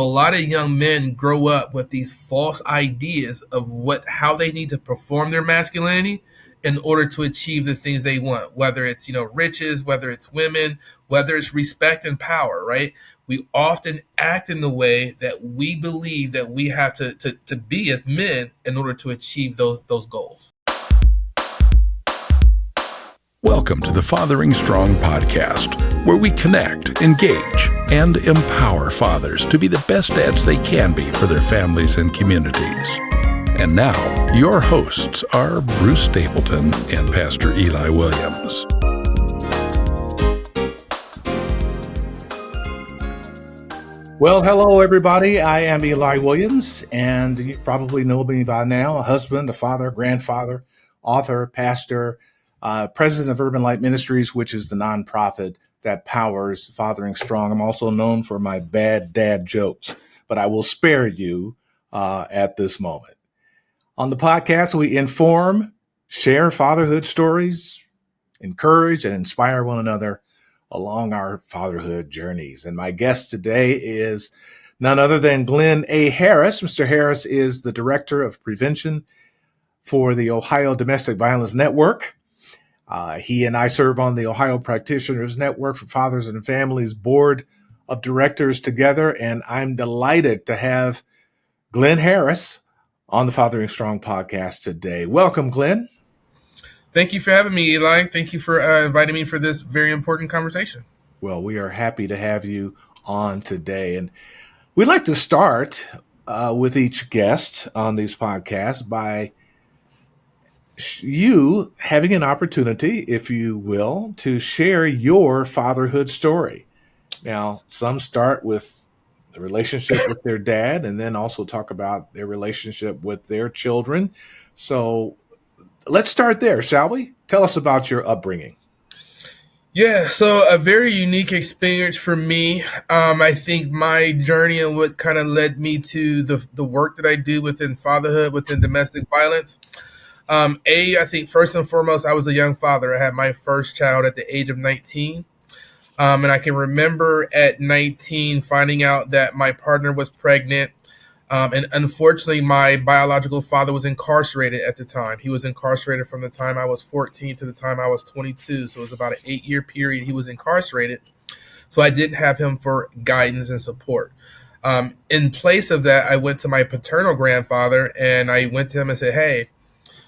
a lot of young men grow up with these false ideas of how they need to perform their masculinity in order to achieve the things they want, whether it's, riches, whether it's women, whether it's respect and power, right? We often act in the way that we believe that we have to be as men in order to achieve those goals. Welcome to the Fathering Strong podcast, where we connect, engage, and empower fathers to be the best dads they can be for their families and communities. And now, your hosts are Bruce Stapleton and Pastor Eli Williams. Well, hello, everybody. I am Eli Williams, and you probably know me by now, a husband, a father, grandfather, author, pastor, president of Urban Light Ministries, which is the nonprofit that powers Fathering Strong. I'm also known for my bad dad jokes, but I will spare you at this moment. On the podcast, we inform, share fatherhood stories, encourage, and inspire one another along our fatherhood journeys. And my guest today is none other than Glenn A. Harris. Mr. Harris is the Director of Prevention for the Ohio Domestic Violence Network. He and I serve on the Ohio Practitioners Network for Fathers and Families Board of Directors together, and I'm delighted to have Glenn Harris on the Fathering Strong podcast today. Welcome, Glenn. Thank you for having me, Eli. Thank you for inviting me for this very important conversation. Well, we are happy to have you on today, and we'd like to start with each guest on these podcasts by you having an opportunity, if you will, to share your fatherhood story. Now, some start with the relationship with their dad and then also talk about their relationship with their children. So let's start there, shall we? Tell us about your upbringing. Yeah, so a very unique experience for me. I think my journey and what kind of led me to the work that I do within fatherhood, within domestic violence. I think first and foremost, I was a young father. I had my first child at the age of 19. And I can remember at 19 finding out that my partner was pregnant. And unfortunately, my biological father was incarcerated at the time. He was incarcerated from the time I was 14 to the time I was 22. So it was about an 8-year period he was incarcerated. So I didn't have him for guidance and support. In place of that, I went to my paternal grandfather and I went to him and said, hey,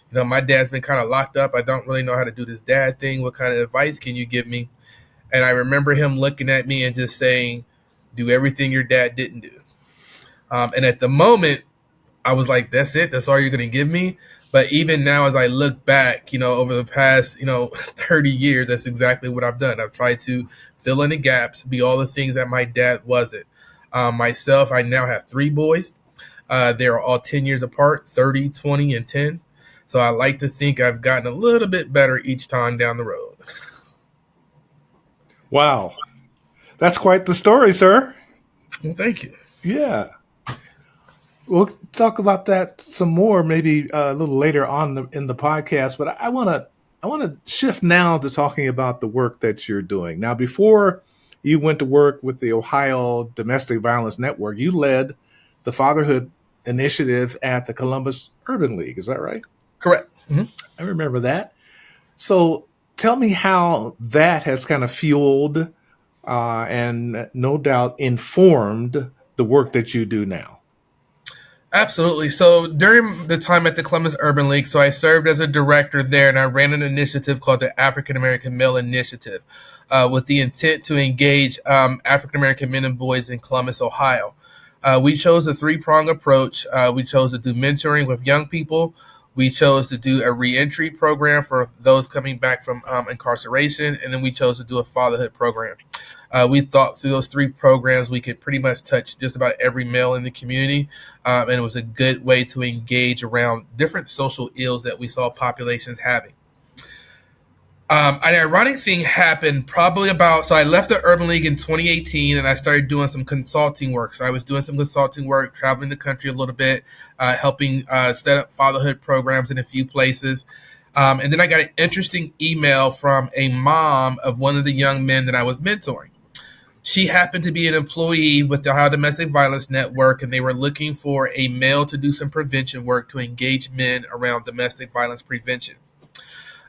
my dad's been kind of locked up. I don't really know how to do this dad thing. What kind of advice can you give me? And I remember him looking at me and just saying, do everything your dad didn't do. And at the moment, I was like, that's it? That's all you're going to give me? But even now, as I look back, over the past, 30 years, that's exactly what I've done. I've tried to fill in the gaps, be all the things that my dad wasn't. Myself, I now have 3 boys. They're all 10 years apart, 30, 20, and 10. So I like to think I've gotten a little bit better each time down the road. Wow. That's quite the story, sir. Well, thank you. Yeah. We'll talk about that some more, maybe a little later on in the podcast. But I want to shift now to talking about the work that you're doing. Now, before you went to work with the Ohio Domestic Violence Network, you led the Fatherhood Initiative at the Columbus Urban League. Is that right? Correct. Mm-hmm. I remember that. So tell me how that has kind of fueled and no doubt informed the work that you do now. Absolutely. So during the time at the Columbus Urban League, so I served as a director there, and I ran an initiative called the African American Male Initiative with the intent to engage African American men and boys in Columbus, Ohio. We chose a 3-pronged approach. We chose to do mentoring with young people. We chose to do a reentry program for those coming back from incarceration, and then we chose to do a fatherhood program. We thought through those 3 programs, we could pretty much touch just about every male in the community, and it was a good way to engage around different social ills that we saw populations having. An ironic thing happened so I left the Urban League in 2018 and I started doing some consulting work. So I was doing some consulting work, traveling the country a little bit, helping set up fatherhood programs in a few places. And then I got an interesting email from a mom of one of the young men that I was mentoring. She happened to be an employee with the Ohio Domestic Violence Network, and they were looking for a male to do some prevention work to engage men around domestic violence prevention.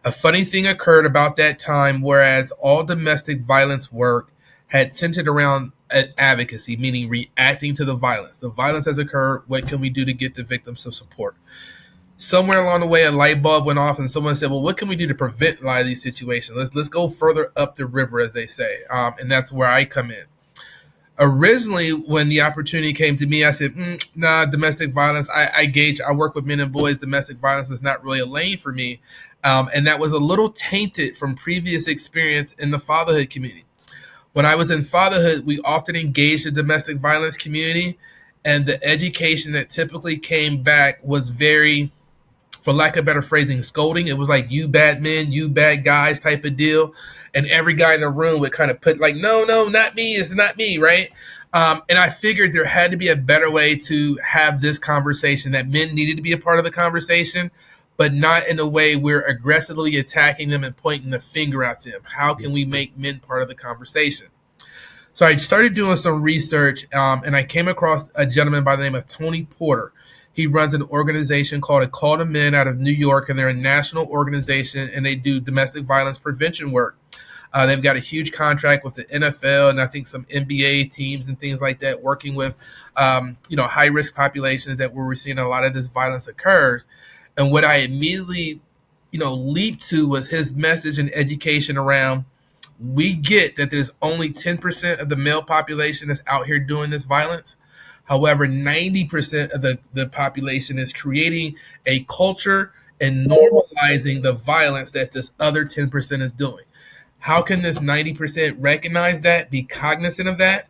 A funny thing occurred about that time, whereas all domestic violence work had centered around advocacy, meaning reacting to the violence. The violence has occurred. What can we do to get the victims some support? Somewhere along the way, a light bulb went off, and someone said, "Well, what can we do to prevent a lot of these situations? Let's go further up the river, as they say." And that's where I come in. Originally, when the opportunity came to me, I said, "Nah, domestic violence. I work with men and boys. Domestic violence is not really a lane for me." And that was a little tainted from previous experience in the fatherhood community. When I was in fatherhood, we often engaged the domestic violence community, and the education that typically came back was very, for lack of better phrasing, scolding. It was like, "You bad men, you bad guys" type of deal. And every guy in the room would kind of put like, "No, not me. It's not me," right? And I figured there had to be a better way to have this conversation, that men needed to be a part of the conversation, but not in a way we're aggressively attacking them and pointing the finger at them. How can we make men part of the conversation? So I started doing some research, and I came across a gentleman by the name of Tony Porter. He runs an organization called A Call to Men out of New York, and they're a national organization, and they do domestic violence prevention work. They've got a huge contract with the NFL and I think some NBA teams and things like that, working with high risk populations that where we're seeing a lot of this violence occurs. And what I immediately leaped to was his message and education around, we get that there's only 10% of the male population that's out here doing this violence. However, 90% of the population is creating a culture and normalizing the violence that this other 10% is doing. How can this 90% recognize that, be cognizant of that,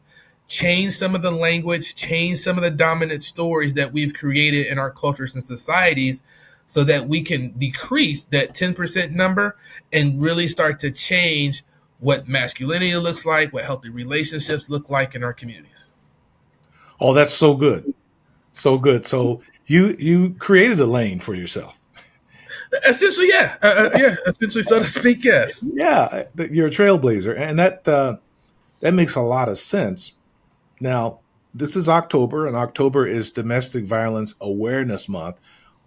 change some of the language, change some of the dominant stories that we've created in our cultures and societies, so that we can decrease that 10% number and really start to change what masculinity looks like, what healthy relationships look like in our communities. Oh, that's so good. So good. So you created a lane for yourself. Essentially, yeah. Essentially, so to speak, yes. Yeah, you're a trailblazer. And that makes a lot of sense. Now, this is October, and October is Domestic Violence Awareness Month.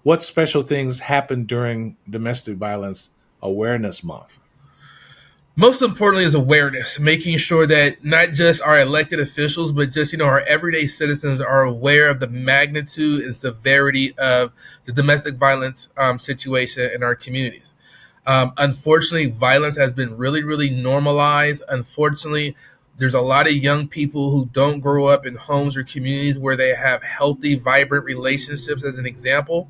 What special things happen during Domestic Violence Awareness Month? Most importantly is awareness, making sure that not just our elected officials, but just, our everyday citizens are aware of the magnitude and severity of the domestic violence situation in our communities. Unfortunately, violence has been really, really normalized. Unfortunately, there's a lot of young people who don't grow up in homes or communities where they have healthy, vibrant relationships, as an example.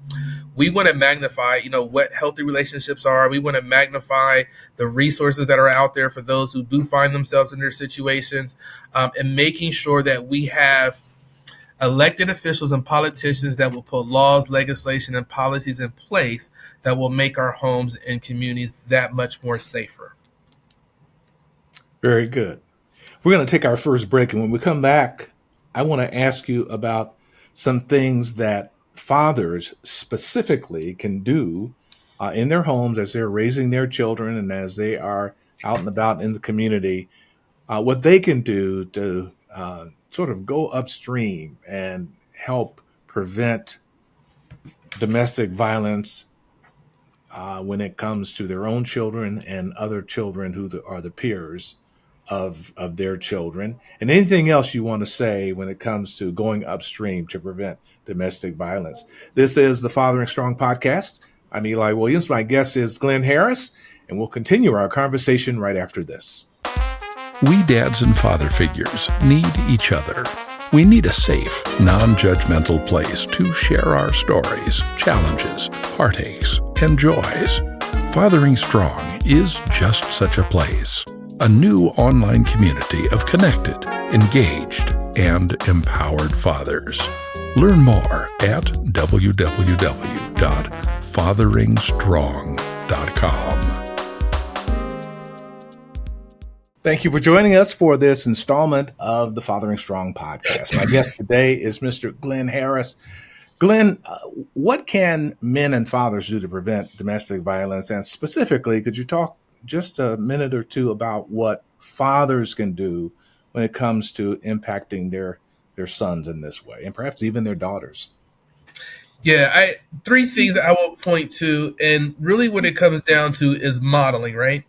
We want to magnify, what healthy relationships are. We want to magnify the resources that are out there for those who do find themselves in their situations, and making sure that we have elected officials and politicians that will put laws, legislation, and policies in place that will make our homes and communities that much more safer. Very good. We're going to take our first break, and when we come back, I want to ask you about some things that fathers specifically can do in their homes as they're raising their children and as they are out and about in the community, what they can do to sort of go upstream and help prevent domestic violence when it comes to their own children and other children who are the peers of their children, and anything else you want to say when it comes to going upstream to prevent domestic violence. This is the Fathering Strong podcast. I'm Eli Williams. My guest is Glenn Harris, and we'll continue our conversation right after this. We dads and father figures need each other. We need a safe, non-judgmental place to share our stories, challenges, heartaches, and joys. Fathering Strong is just such a place. A new online community of connected, engaged, and empowered fathers. Learn more at www.fatheringstrong.com. Thank you for joining us for this installment of the Fathering Strong podcast. My guest today is Mr. Glenn Harris. Glenn, what can men and fathers do to prevent domestic violence? And specifically, could you talk just a minute or two about what fathers can do when it comes to impacting their sons in this way, and perhaps even their daughters? Yeah, three things that I will point to, and really what it comes down to is modeling, right?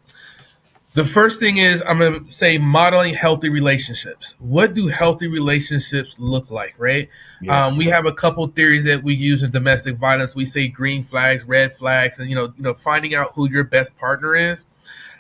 The first thing is I'm going to say modeling healthy relationships. What do healthy relationships look like, right? Yeah. We have a couple theories that we use in domestic violence. We say green flags, red flags, and finding out who your best partner is.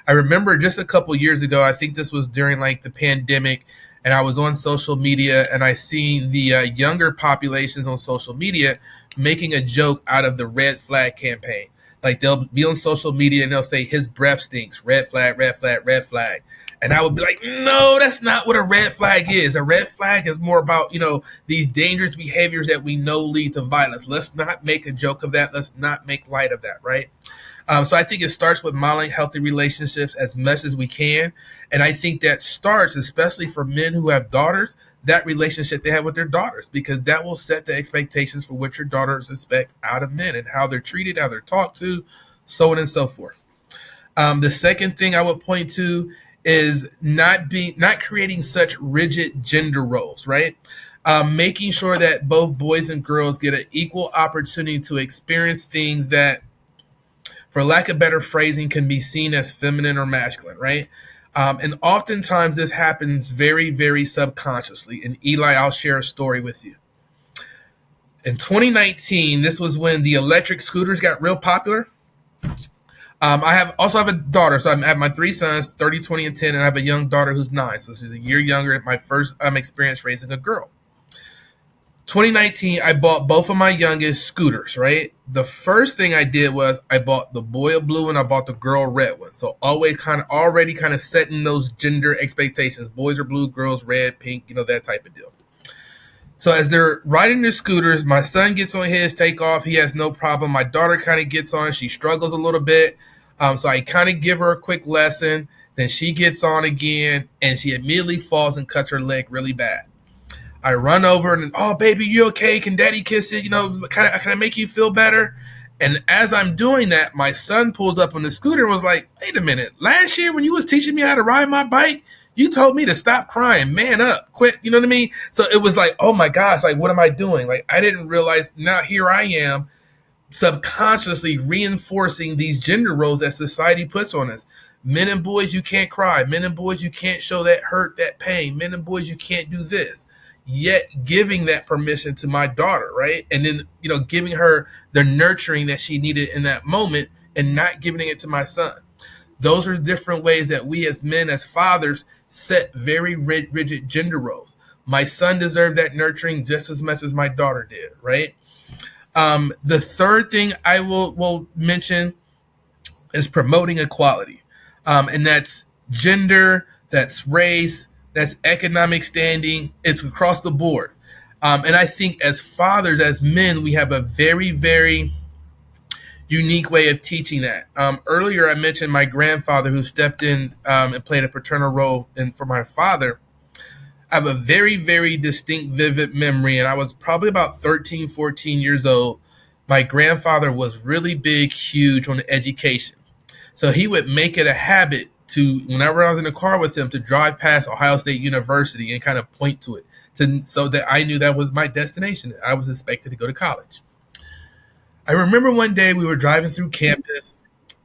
I remember just a couple years ago, I think this was during like the pandemic, and I was on social media and I seen the younger populations on social media making a joke out of the red flag campaign. Like they'll be on social media and they'll say his breath stinks, red flag, red flag, red flag. And I would be like, no, that's not what a red flag is. A red flag is more about, these dangerous behaviors that we know lead to violence. Let's not make a joke of that. Let's not make light of that, right? So I think it starts with modeling healthy relationships as much as we can. And I think that starts, especially for men who have daughters, that relationship they have with their daughters, because that will set the expectations for what your daughters expect out of men and how they're treated, how they're talked to, so on and so forth. The second thing I would point to is not creating such rigid gender roles, right? Making sure that both boys and girls get an equal opportunity to experience things that, for lack of better phrasing, can be seen as feminine or masculine, right? And oftentimes this happens very, very subconsciously. And Eli, I'll share a story with you. In 2019, this was when the electric scooters got real popular. I also have a daughter, so I have my three sons, 30, 20, and 10, and I have a young daughter who's 9, so she's a year younger. My first experience raising a girl. 2019, I bought both of my youngest scooters, right? The first thing I did was I bought the boy blue and I bought the girl red one. So already kind of setting those gender expectations. Boys are blue, girls red, pink, that type of deal. So as they're riding their scooters, my son gets on his, take off. He has no problem. My daughter kind of gets on. She struggles a little bit. So I kind of give her a quick lesson. Then she gets on again and she immediately falls and cuts her leg really bad. I run over and, oh, baby, you okay? Can daddy kiss it? Can I make you feel better? And as I'm doing that, my son pulls up on the scooter and was like, wait a minute. Last year when you was teaching me how to ride my bike, you told me to stop crying, man up, quit. You know what I mean? So it was like, oh my gosh, like, what am I doing? Like, I didn't realize now here I am subconsciously reinforcing these gender roles that society puts on us. Men and boys, you can't cry. Men and boys, you can't show that hurt, that pain. Men and boys, you can't do this. Yet giving that permission to my daughter, right? And then, giving her the nurturing that she needed in that moment and not giving it to my son. Those are different ways that we as men, as fathers, set very rigid gender roles. My son deserved that nurturing just as much as my daughter did, right? The third thing I will mention is promoting equality. And that's gender, that's race, that's economic standing. It's across the board. And I think as fathers, as men, we have a very, very unique way of teaching that. Earlier, I mentioned my grandfather who stepped in and played a paternal role for my father. I have a very, very distinct, vivid memory, and I was probably about 13, 14 years old. My grandfather was really big, huge on education. So he would make it a habit to, whenever I was in the car with him, to drive past Ohio State University and kind of point to it so that I knew that was my destination. I was expected to go to college. I remember one day we were driving through campus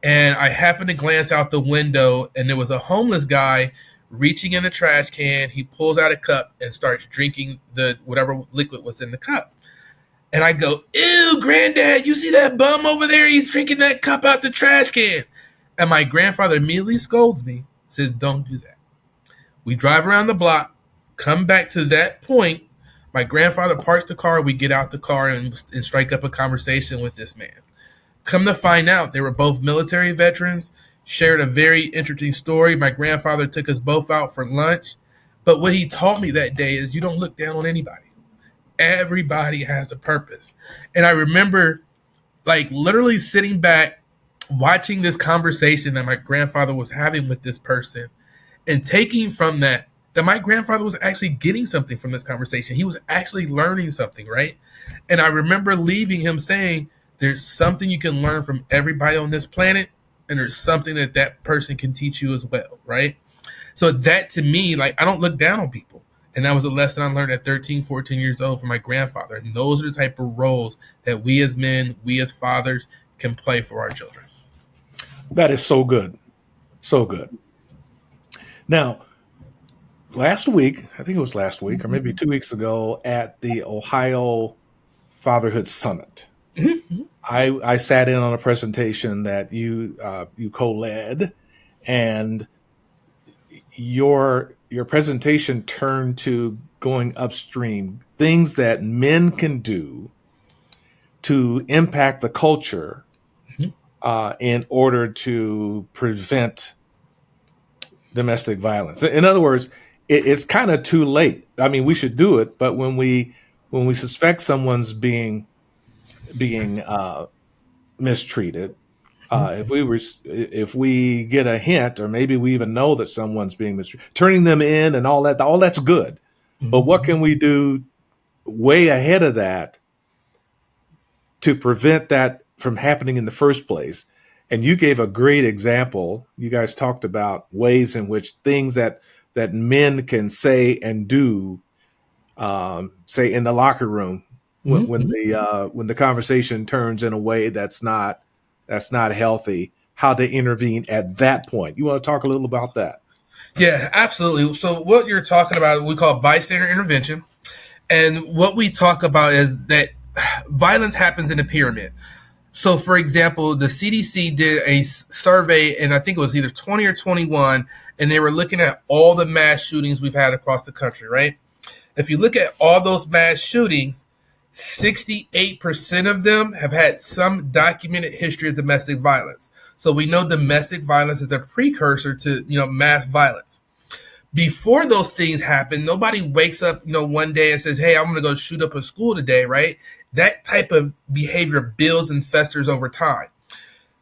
and I happened to glance out the window and there was a homeless guy reaching in a trash can. He pulls out a cup and starts drinking the whatever liquid was in the cup. And I go, ew, granddad, you see that bum over there? He's drinking that cup out the trash can. And my grandfather immediately scolds me, says, don't do that. We drive around the block, come back to that point. My grandfather parks the car. We get out the car and strike up a conversation with this man. Come to find out, they were both military veterans, shared a very interesting story. My grandfather took us both out for lunch. But what he taught me that day is you don't look down on anybody. Everybody has a purpose. And I remember like literally sitting back, watching this conversation that my grandfather was having with this person and taking from that my grandfather was actually getting something from this conversation. He was actually learning something, right? And I remember leaving him saying, there's something you can learn from everybody on this planet, and there's something that person can teach you as well, right? So that to me, like, I don't look down on people. And that was a lesson I learned at 13, 14 years old from my grandfather. And those are the type of roles that we as men, we as fathers can play for our children. That is so good. So good. Now, last week, I think it was last week or maybe 2 weeks ago at the Ohio Fatherhood Summit, Mm-hmm. I sat in on a presentation that you co-led, and your presentation turned to going upstream, things that men can do to impact the culture in order to prevent domestic violence. In other words, it's kind of too late. I mean, we should do it, but when we suspect someone's being mistreated, if we get a hint, or maybe we even know that someone's being mistreated, turning them in and all that's good. But what can we do way ahead of that to prevent that from happening in the first place? And you gave a great example. You guys talked about ways in which things that men can say and do, say in the locker room, when the conversation turns in a way that's not healthy, how to intervene at that point. You want to talk a little about that? Yeah, absolutely. So what you're talking about, we call bystander intervention. And what we talk about is that violence happens in a pyramid. So, for example, the CDC did a survey, and I think it was either 20 or 21, and they were looking at all the mass shootings we've had across the country, right? If you look at all those mass shootings, 68% of them have had some documented history of domestic violence. So we know domestic violence is a precursor to, mass violence. Before those things happen, nobody wakes up, one day and says, hey, I'm going to go shoot up a school today, right? That type of behavior builds and festers over time.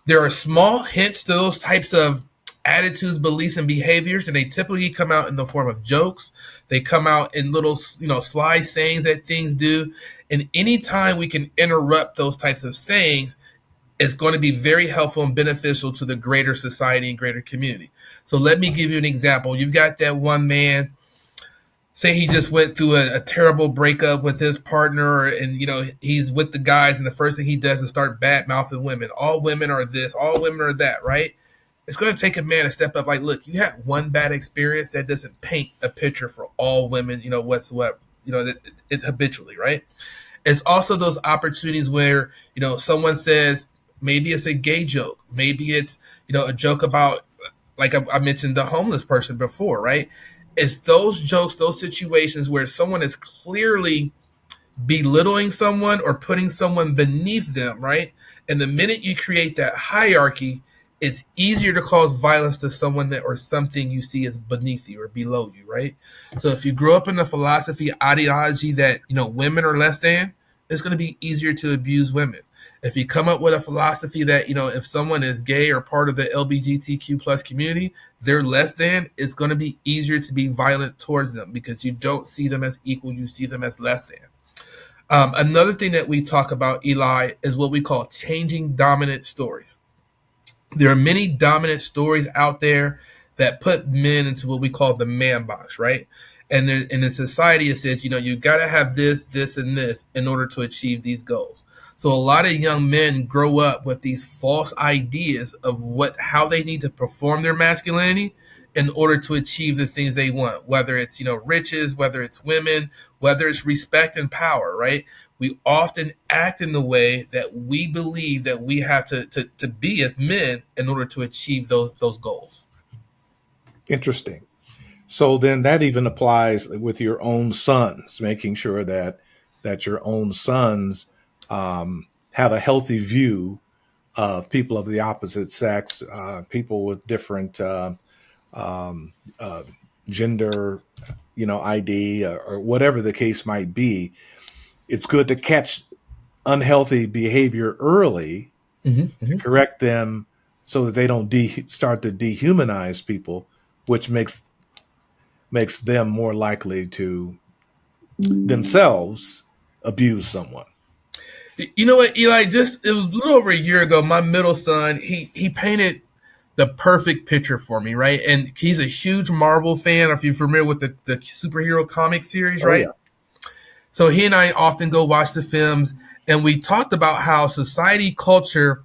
There are small hints to those types of attitudes, beliefs, and behaviors, and they typically come out in the form of jokes. They come out in little, sly sayings that things do. And anytime we can interrupt those types of sayings, it's going to be very helpful and beneficial to the greater society and greater community. So let me give you an example. You've got that one man, say he just went through a terrible breakup with his partner, and he's with the guys, and the first thing he does is start bad mouthing women. All women are this, all women are that, right? It's going to take a man to step up. Like, look, you had one bad experience. That doesn't paint a picture for all women, whatsoever. It's habitually, right? It's also those opportunities where someone says, maybe it's a gay joke, maybe it's a joke about, like I mentioned, the homeless person before, right? It's those jokes, those situations where someone is clearly belittling someone or putting someone beneath them, right? And the minute you create that hierarchy, it's easier to cause violence to someone that or something you see as beneath you or below you, right? So if you grow up in the philosophy, ideology that women are less than, it's going to be easier to abuse women. If you come up with a philosophy that, if someone is gay or part of the LGBTQ plus community, they're less than, it's going to be easier to be violent towards them because you don't see them as equal, you see them as less than. Another thing that we talk about, Eli, is what we call changing dominant stories. There are many dominant stories out there that put men into what we call the man box, right? And in the society, it says, you got to have this, this, and this in order to achieve these goals. So a lot of young men grow up with these false ideas of how they need to perform their masculinity in order to achieve the things they want, whether it's, riches, whether it's women, whether it's respect and power, right? We often act in the way that we believe that we have to be as men in order to achieve those goals. Interesting. So then that even applies with your own sons, making sure that your own sons have a healthy view of people of the opposite sex, people with different gender, ID, or whatever the case might be. It's good to catch unhealthy behavior early to correct them so that they don't start to dehumanize people, which makes them more likely to themselves abuse someone. You know what, Eli? It was a little over a year ago. My middle son, he painted the perfect picture for me, right? And he's a huge Marvel fan. If you're familiar with the superhero comic series, Oh yeah. right? So he and I often go watch the films, and we talked about how society culture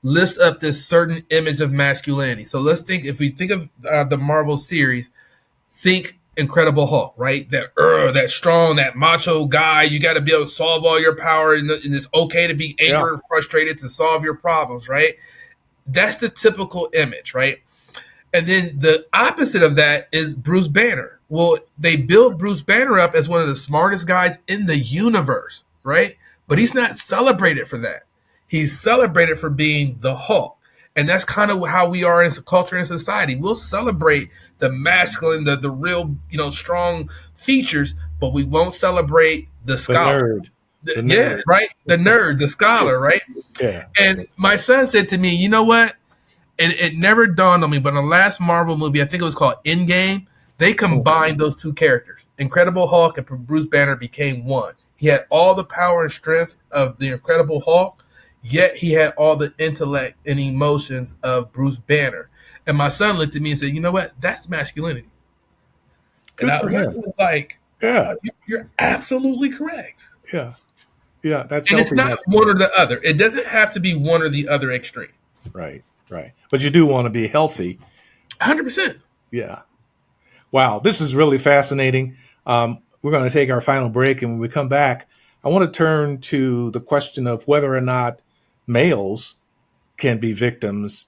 lifts up this certain image of masculinity. So let's think, if we think of the Marvel series, think Incredible Hulk, right? That strong, that macho guy. You got to be able to solve all your power, and it's okay to be angry Yeah. and frustrated to solve your problems, right? That's the typical image, right? And then the opposite of that is Bruce Banner. Well, they build Bruce Banner up as one of the smartest guys in the universe, right? But he's not celebrated for that. He's celebrated for being the Hulk. And that's kind of how we are in culture and society. We'll celebrate the masculine, the real, strong features, but we won't celebrate the The scholar. nerd. The Yeah, nerd. right? The nerd, the scholar, right? Yeah. And my son said to me, you know what? It never dawned on me, but in the last Marvel movie, I think it was called Endgame, they combined those two characters. Incredible Hulk and Bruce Banner became one. He had all the power and strength of the Incredible Hulk, yet he had all the intellect and emotions of Bruce Banner. And my son looked at me and said, you know what? That's masculinity. Good for him. Was like, Yeah. You're absolutely correct. Yeah. Yeah. That's And it's healthy. not one or the other. It doesn't have to be one or the other extreme. Right. Right. But you do want to be healthy. 100%. Yeah. Wow. This is really fascinating. We're going to take our final break. And when we come back, I want to turn to the question of whether or not males can be victims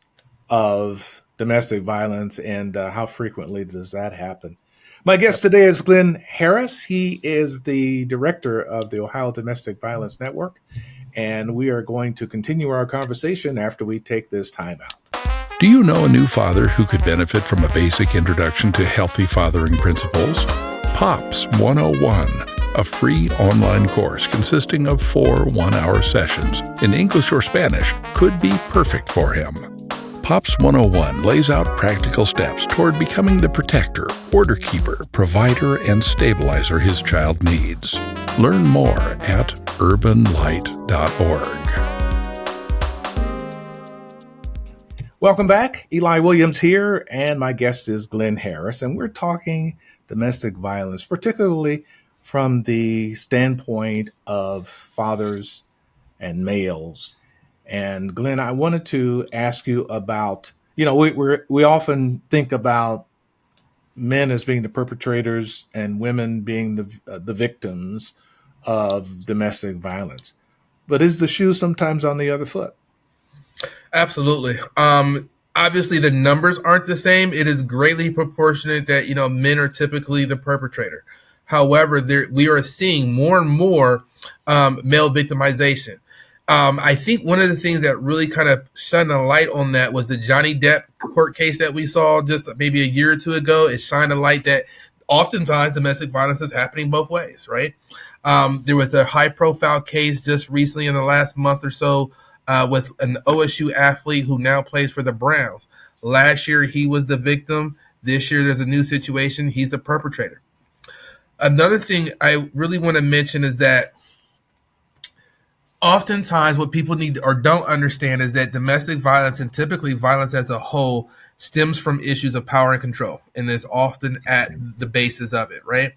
of domestic violence and how frequently does that happen. My guest today is Glenn Harris. He is the director of the Ohio Domestic Violence Network. And we are going to continue our conversation after we take this time out. Do you know a new father who could benefit from a basic introduction to healthy fathering principles? POPS 101, a free online course consisting of 4 one-hour sessions in English or Spanish, could be perfect for him. POPS 101 lays out practical steps toward becoming the protector, order keeper, provider, and stabilizer his child needs. Learn more at urbanlight.org. Welcome back. Eli Williams here, and my guest is Glenn Harris, and we're talking domestic violence, particularly from the standpoint of fathers and males. And Glenn, I wanted to ask you about, we often think about men as being the perpetrators and women being the victims of domestic violence. But is the shoe sometimes on the other foot? Absolutely. Obviously, the numbers aren't the same. It is greatly proportionate that, men are typically the perpetrator. However, we are seeing more and more male victimization. I think one of the things that really kind of shined a light on that was the Johnny Depp court case that we saw just maybe a year or two ago. It shined a light that oftentimes domestic violence is happening both ways, right? There was a high-profile case just recently in the last month or so with an OSU athlete who now plays for the Browns. Last year, he was the victim. This year, there's a new situation. He's the perpetrator. Another thing I really want to mention is that oftentimes what people need or don't understand is that domestic violence, and typically violence as a whole, stems from issues of power and control, and is often at the basis of it, right?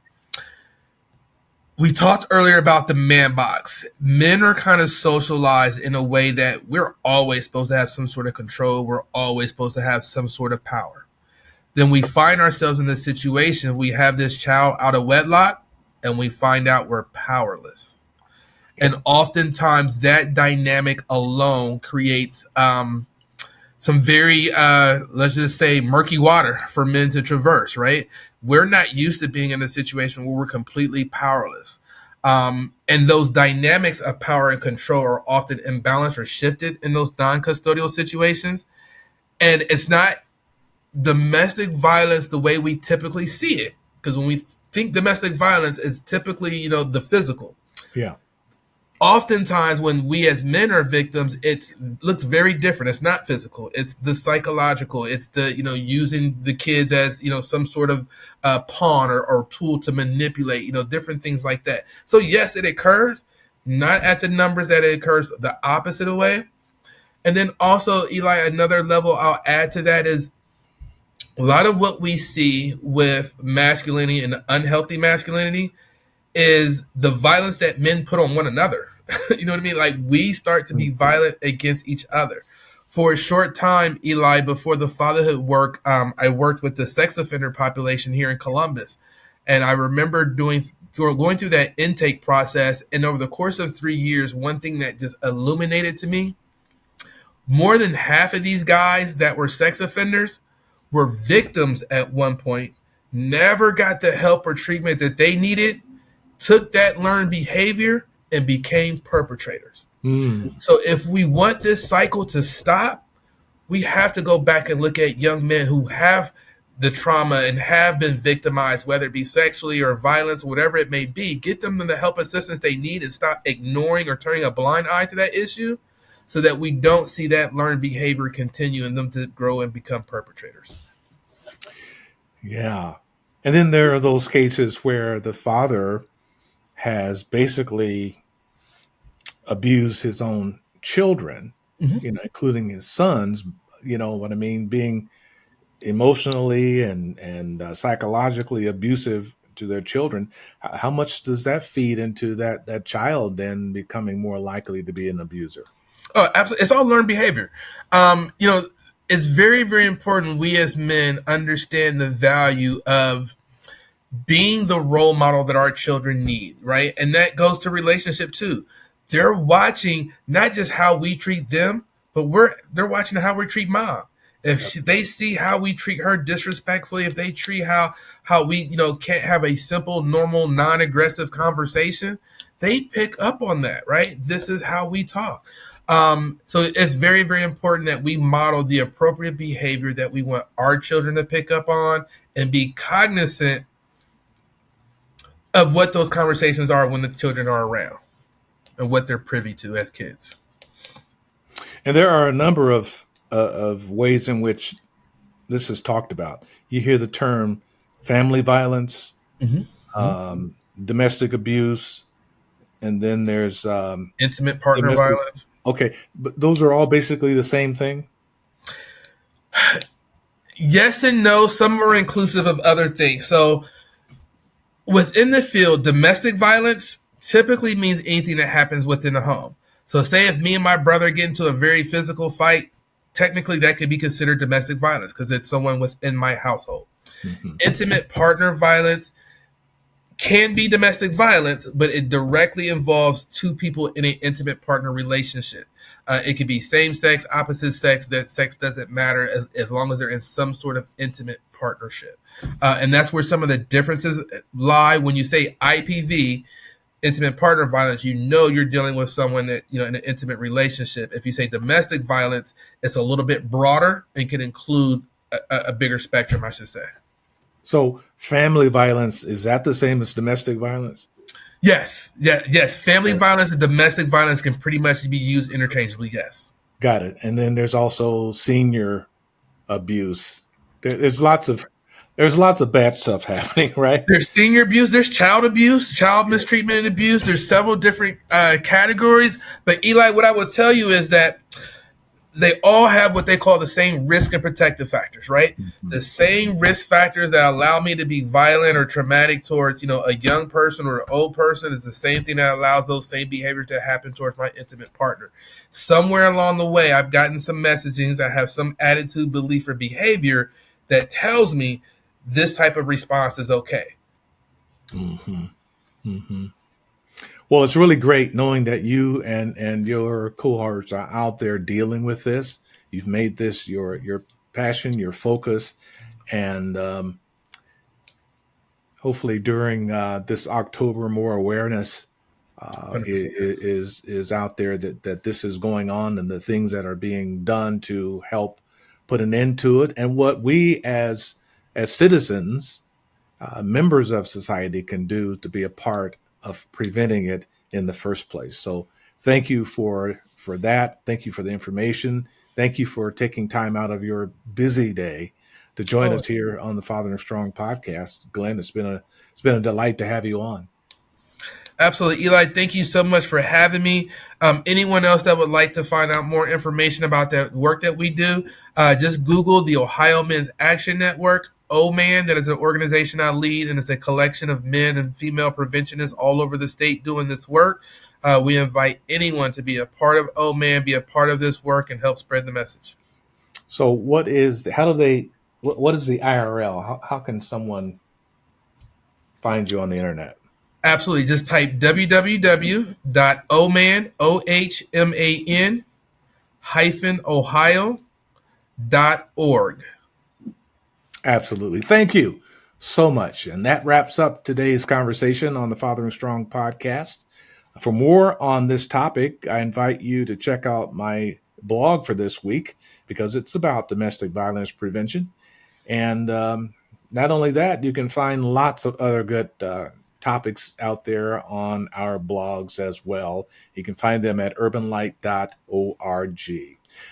We talked earlier about the man box. Men are kind of socialized in a way that we're always supposed to have some sort of control. We're always supposed to have some sort of power. Then we find ourselves in this situation. We have this child out of wedlock, and we find out we're powerless. And oftentimes that dynamic alone creates some very, let's just say, murky water for men to traverse, right? We're not used to being in a situation where we're completely powerless. And those dynamics of power and control are often imbalanced or shifted in those non-custodial situations. And it's not domestic violence the way we typically see it. Because when we think domestic violence, it's typically, the physical. Yeah. Oftentimes when we as men are victims, it looks very different. It's not physical. It's the psychological. It's the, using the kids as, some sort of pawn or tool to manipulate, different things like that. So yes, it occurs, not at the numbers that it occurs the opposite way. And then also, Eli, another level I'll add to that is a lot of what we see with masculinity and unhealthy masculinity is the violence that men put on one another. You know what I mean? Like, we start to be violent against each other. For a short time, Eli, before the fatherhood work, I worked with the sex offender population here in Columbus. And I remember going through that intake process. And over the course of 3 years, one thing that just illuminated to me, more than half of these guys that were sex offenders were victims at one point, never got the help or treatment that they needed, took that learned behavior and became perpetrators. So if we want this cycle to stop, we have to go back and look at young men who have the trauma and have been victimized, whether it be sexually or violence, whatever it may be. Get them the help assistance they need and stop ignoring or turning a blind eye to that issue, so that we don't see that learned behavior continue and them to grow and become perpetrators. Yeah. And then there are those cases where the father has basically abused his own children, including his sons, you know what I mean, being emotionally and psychologically abusive to their children. How much does that feed into that child then becoming more likely to be an abuser? Oh, absolutely. It's all learned behavior. It's very, very important we as men understand the value of being the role model that our children need, right? And that goes to relationship too. They're watching not just how we treat them, but they're watching how we treat mom. If they see how we treat her disrespectfully, if they treat how we can't have a simple, normal, non-aggressive conversation, they pick up on that, right? This is how we talk. So it's very, very important that we model the appropriate behavior that we want our children to pick up on, and be cognizant of what those conversations are when the children are around and what they're privy to as kids. And there are a number of ways in which this is talked about. You hear the term family violence, domestic abuse, and then there's intimate partner violence. Okay, but those are all basically the same thing? Yes and no. Some are inclusive of other things. So within the field, domestic violence typically means anything that happens within the home. So say if me and my brother get into a very physical fight, technically that could be considered domestic violence because it's someone within my household. Intimate partner violence can be domestic violence, but it directly involves two people in an intimate partner relationship. It could be same sex, opposite sex. That sex doesn't matter as long as they're in some sort of intimate partnership. And that's where some of the differences lie. When you say IPV, intimate partner violence, you're dealing with someone that, in an intimate relationship. If you say domestic violence, it's a little bit broader and can include a bigger spectrum, I should say. So family violence, is that the same as domestic violence? Yes. Yes. Family violence and domestic violence can pretty much be used interchangeably. Yes. Got it. And then there's also senior abuse. There's lots of bad stuff happening, right? There's senior abuse. There's child abuse, child mistreatment and abuse. There's several different categories. But Eli, what I would tell you is that they all have what they call the same risk and protective factors, right? The same risk factors that allow me to be violent or traumatic towards, a young person or an old person is the same thing that allows those same behaviors to happen towards my intimate partner. Somewhere along the way, I've gotten some messagings. I have some attitude, belief, or behavior that tells me this type of response is okay. Well, it's really great knowing that you and your cohorts are out there dealing with this. You've made this your passion, your focus, and hopefully during this October, more awareness is out there that this is going on, and the things that are being done to help put an end to it, and what we as citizens, members of society, can do to be a part of preventing it in the first place. So thank you for that. Thank you for the information. Thank you for taking time out of your busy day to join us here on the Father and Strong podcast. Glenn, it's been a delight to have you on. Absolutely. Eli, thank you so much for having me. Anyone else that would like to find out more information about that work that we do, just Google the Ohio Men's Action Network, OMAN. That is an organization I lead, and it's a collection of men and female preventionists all over the state doing this work. We invite anyone to be a part of OMAN, be a part of this work, and help spread the message. So what is the IRL? How can someone find you on the internet? Absolutely. Just type www.ohman-ohio.org. Absolutely. Thank you so much. And that wraps up today's conversation on the Fathering Strong podcast. For more on this topic, I invite you to check out my blog for this week because it's about domestic violence prevention. And not only that, you can find lots of other good topics out there on our blogs as well. You can find them at urbanlight.org.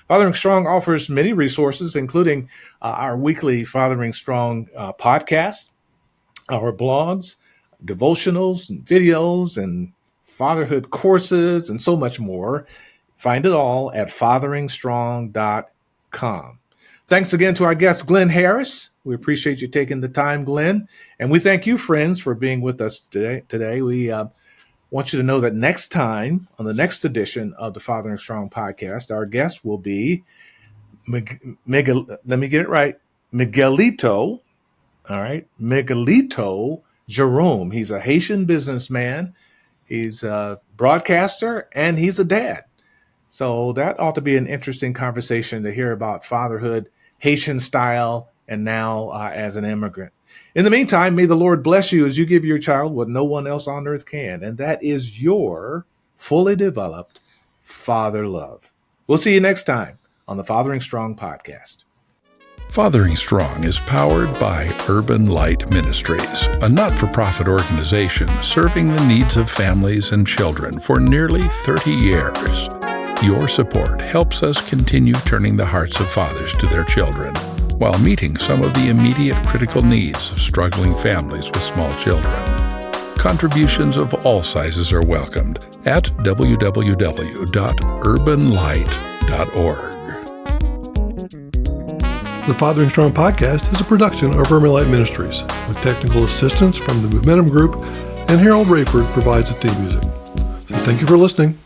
Fathering Strong offers many resources, including our weekly Fathering Strong podcast, our blogs, devotionals, and videos, and fatherhood courses, and so much more. Find it all at fatheringstrong.com. Thanks again to our guest, Glenn Harris. We appreciate you taking the time, Glenn. And we thank you, friends, for being with us today. We want you to know that next time, on the next edition of the Fathering Strong podcast, our guest will be, let me get it right, Miguelito, all right, Miguelito Jerome. He's a Haitian businessman. He's a broadcaster, and he's a dad. So that ought to be an interesting conversation to hear about fatherhood, Haitian style, and now as an immigrant. In the meantime, may the Lord bless you as you give your child what no one else on earth can, and that is your fully developed father love. We'll see you next time on the Fathering Strong podcast. Fathering Strong is powered by Urban Light Ministries, a not-for-profit organization serving the needs of families and children for nearly 30 years. Your support helps us continue turning the hearts of fathers to their children while meeting some of the immediate critical needs of struggling families with small children. Contributions of all sizes are welcomed at www.urbanlight.org. The Fathering Strong podcast is a production of Urban Light Ministries, with technical assistance from the Momentum Group, and Harold Rayford provides the theme music. So thank you for listening.